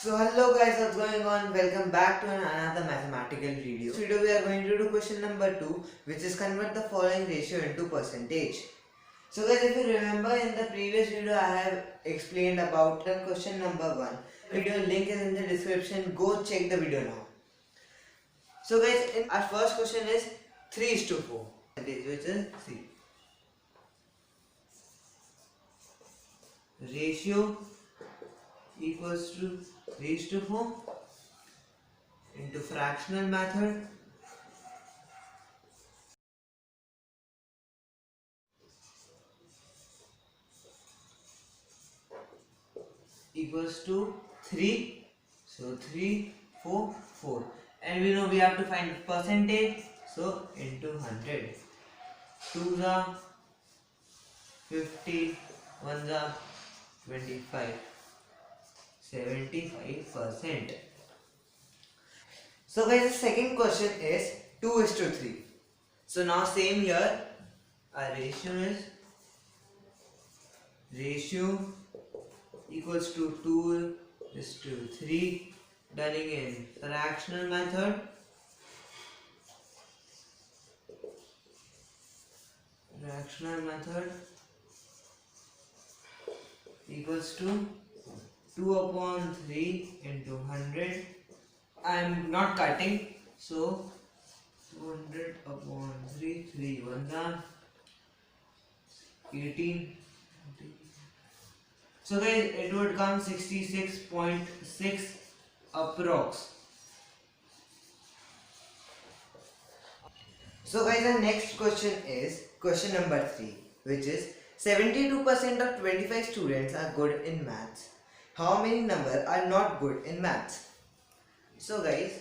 So hello guys, what's going on? Welcome back to another mathematical video. This video we are going to do question number 2, which is convert the following ratio into percentage. So guys, if you remember in the previous video I have explained about the question number 1. Video link is in the description. Go check the video now. So guys, our first question is 3:4, which is 3. Ratio equals to 3:4 into fractional method equals to 3. So 3, 4, 4. And we know we have to find percentage. So into 100. 2s are 50, 1s are 25. 75%. So guys, the second question is 2:3. So now same here, our ratio equals to 2:3, done in fractional method. Fractional method equals to 2/3 into 100. I am not cutting, so 200/3, 3 1s are 18. So guys, it would come 66.6 approx. So guys, the next question is question number 3, which is 72% of 25 students are good in maths. How many numbers are not good in maths? So guys,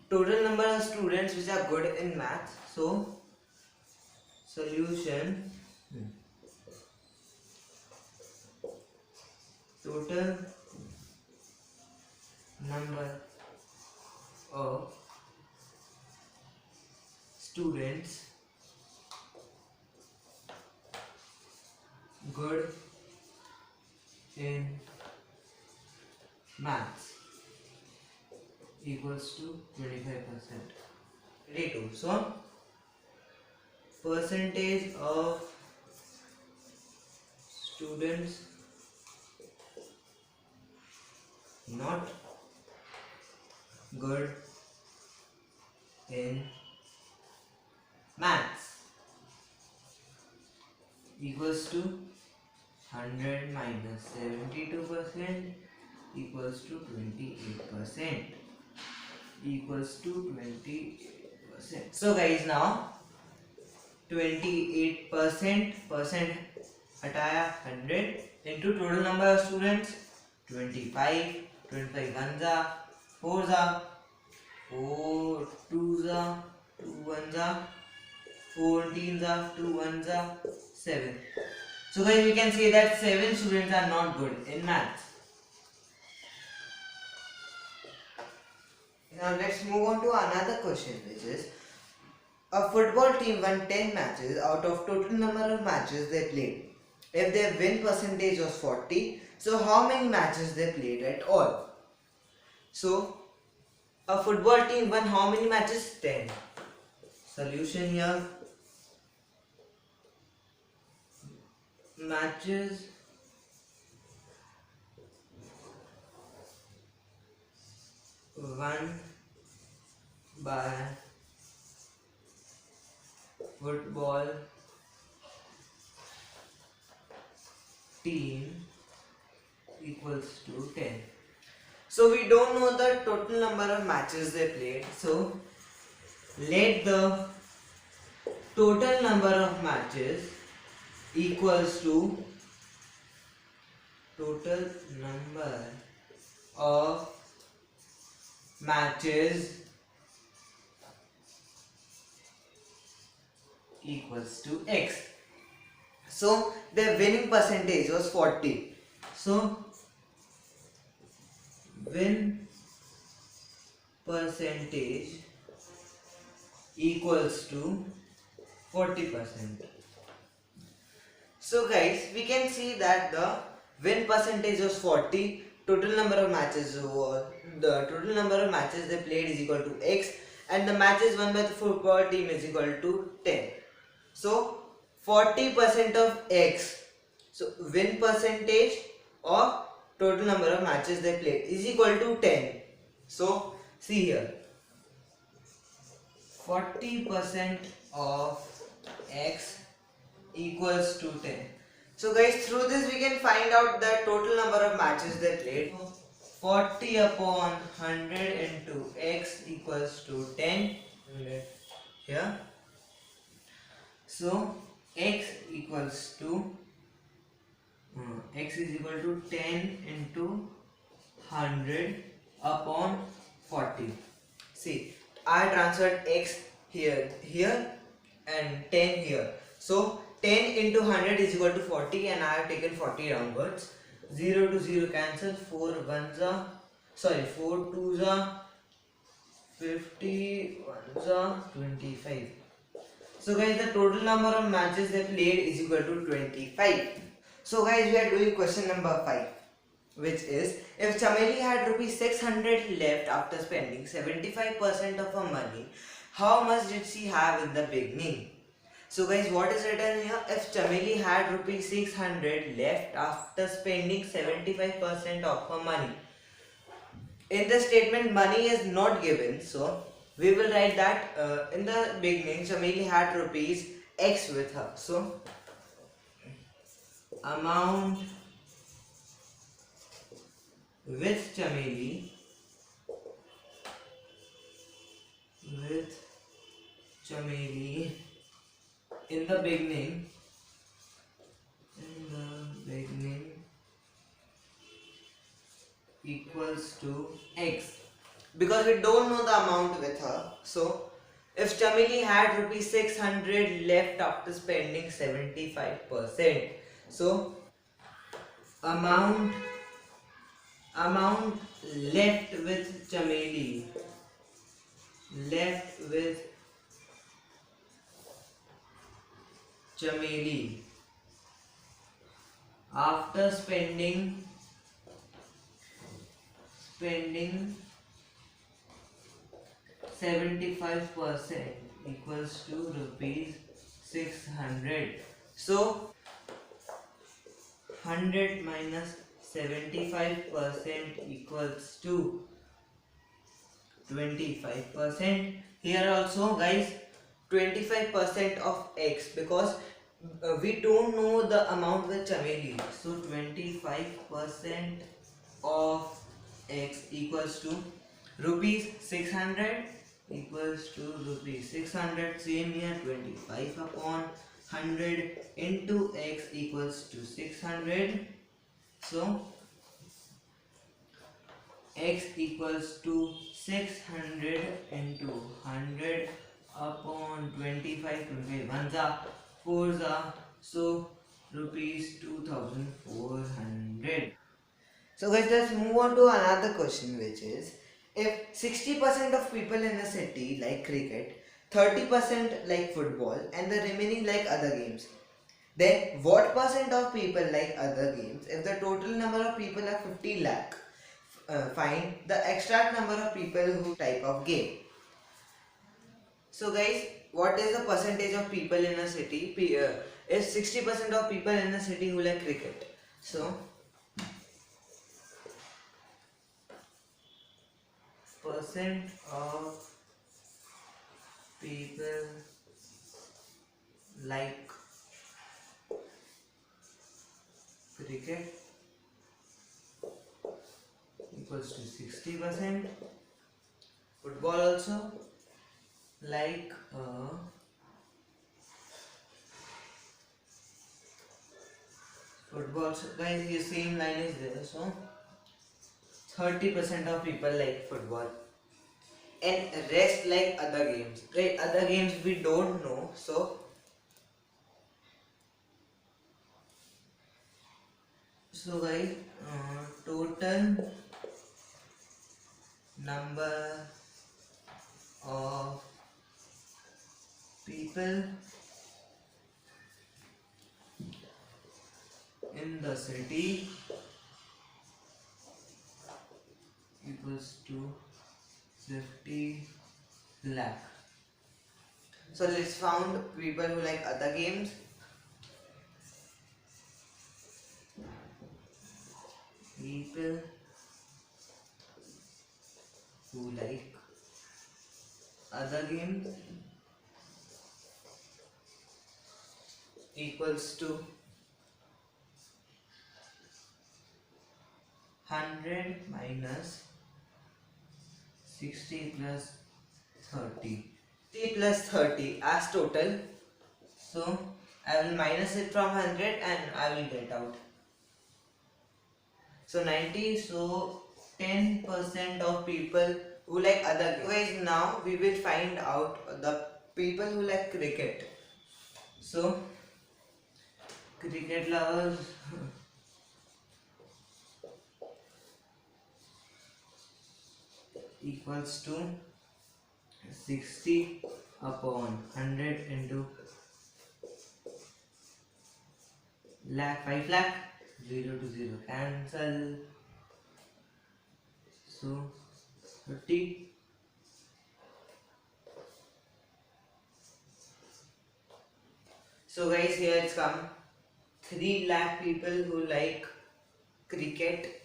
total number of students which are good in maths. So solution, total number of students good in maths equals to 25%. 32. So percentage of students not good in maths equals to 100 minus 72% equals to 28%. Equals to 28%. So guys, now 28% हटाया 100 into total number of students 25. 25 1s are 4s are 4 2s are 2 1s are 14s are 2 1s are 7. So guys, we can say that 7 students are not good in maths. Now let's move on to another question, which is a football team won 10 matches out of total number of matches they played. If their win percentage was 40, so how many matches they played at all? So a football team won how many matches? 10. Solution here. Matches won by football team equals to 10. So we don't know the total number of matches they played. So let the total number of matches equals to total number of matches equals to x. So their winning percentage was 40. So win percentage equals to 40%. So guys, we can see that the win percentage was 40 total number of matches they played is equal to X, and the matches won by the football team is equal to 10. So 40% of X, so win percentage of total number of matches they played is equal to 10. So see here, 40% of X equals to 10. So guys, through this we can find out the total number of matches they played. 40 upon 100 into X equals to 10 here. So X equals to X is equal to 10 into 100 upon 40. See, I transferred X here and 10 here. So 10 into 100 is equal to 40, and I have taken 40 downwards. 0 to 0 cancel, 4 2s are 50, 1s are 25. So guys, the total number of matches they played is equal to 25. So guys, we are doing question number 5, which is, if Chameli had rupees 600 left after spending 75% of her money, how much did she have in the beginning? So guys, what is written here? If Chameli had rupees 600 left after spending 75% of her money. In the statement, money is not given, so we will write that in the beginning Chameli had rupees X with her. So amount with Chameli in the beginning equals to X, because we don't know the amount with her. So if Chameli had rupees 600 left after spending 75%, so amount left with Chameli after spending 75% equals to rupees 600. So 100 minus 75% equals to 25%. Here also guys, 25% of X, because we don't know the amount with Chameli. So 25% of X equals to rupees 600 equals to rupees 600. Same here, 25 upon 100 into X equals to 600. So X equals to 600 into 100 upon 25. 1s are 4s are, so rupees 2400. So guys, let's move on to another question, which is, if 60% of people in a city like cricket, 30% like football, and the remaining like other games, then what percent of people like other games if the total number of people are 50 lakh? Find the exact number of people who type of game. So guys, what is the percentage of people in a city? Is 60% of people in a city who like cricket. So percent of people like cricket equals to 60%. Football also like football. So guys, the same line is there. So 30% of people like football, and rest like other games. Right, other games we don't know. So guys, total number of people in the city equals to 50 lakh. So let's found people who like other games. People who like other games equals to 100 minus 60 plus 30. 60 plus 30 as total. So I will minus it from 100 and I will get out. So 90, so 10% of people who like other games. Guys, now we will find out the people who like cricket. So cricket lovers equals to 60 upon 100 into lakh, 5 lakh, 0 to 0 cancel, so 30. So guys, here it's come 3 lakh people who like cricket.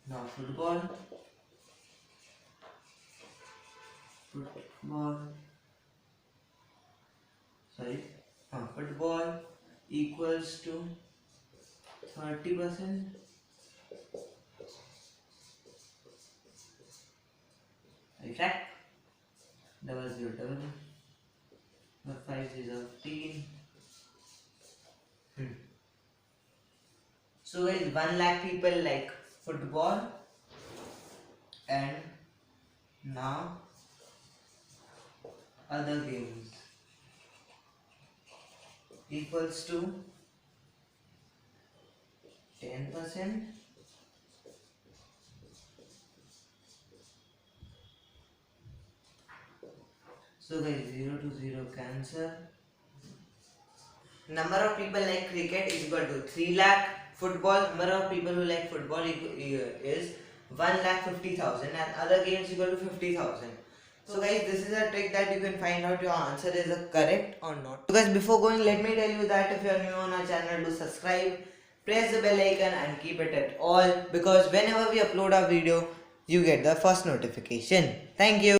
Now football equals to 30%. Exact. Double 0 double. 5 0 15. So guys, 1 lakh people like football, and now other games equals to 10%. So guys, 0 to 0 cancel. Number of people like cricket is equal to 3 lakh. Football, number of people who like football is 1,50,000, and other games equal to 50,000. So guys, this is a trick that you can find out your answer is correct or not. So guys, before going, let me tell you that if you are new on our channel, do subscribe, press the bell icon and keep it at all, because whenever we upload a video, you get the first notification. Thank you.